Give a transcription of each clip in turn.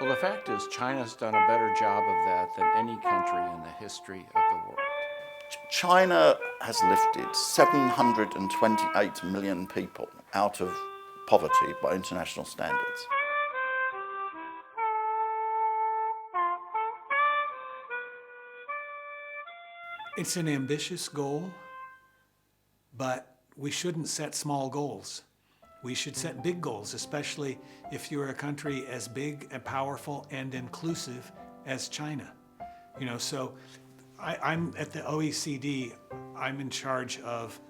Well, the fact is, China's done a better job of that than any country in the history of the world. China has lifted 728 million people out of poverty by international standards. It's an ambitious goal, but we shouldn't set small goals. We should set big goals, especially if you're a country as big and powerful and inclusive as China. So I'm at the OECD, I'm in charge of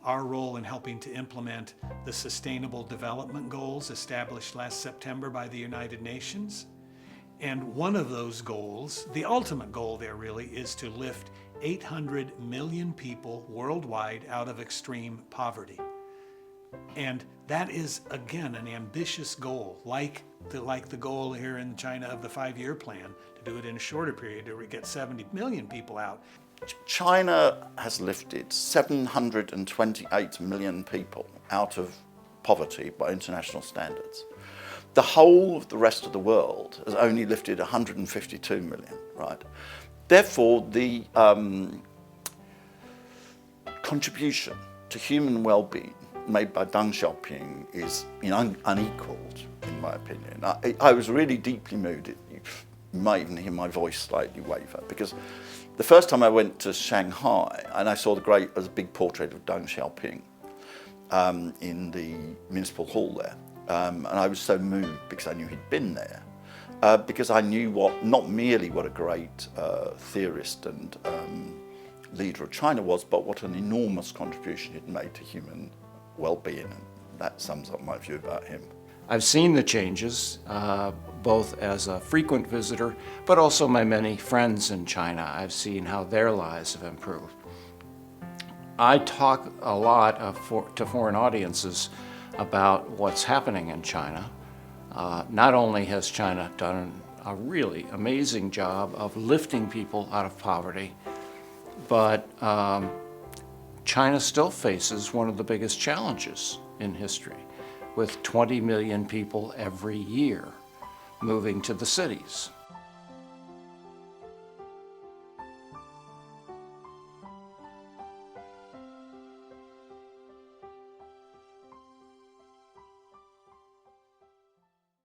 our role in helping to implement the Sustainable Development Goals established last September by the United Nations. And one of those goals, the ultimate goal there really, is to lift 800 million people worldwide out of extreme poverty. And that is, again, an ambitious goal, like the goal here in China of the 5-year plan, to do it in a shorter period to get 70 million people out. China has lifted 728 million people out of poverty by international standards. The whole of the rest of the world has only lifted 152 million, right? Therefore, the contribution to human well-being made by Deng Xiaoping is unequalled, in my opinion. I was really deeply moved. You might even hear my voice slightly waver, because the first time I went to Shanghai and I saw there's a big portrait of Deng Xiaoping in the municipal hall there. And I was so moved because I knew he'd been there, because I knew not merely what a great theorist and leader of China was, but what an enormous contribution he'd made to human well-being, and that sums up my view about him. I've seen the changes, both as a frequent visitor, but also my many friends in China. I've seen how their lives have improved. I talk a lot to foreign audiences about what's happening in China. Not only has China done a really amazing job of lifting people out of poverty, but China still faces one of the biggest challenges in history, with 20 million people every year moving to the cities.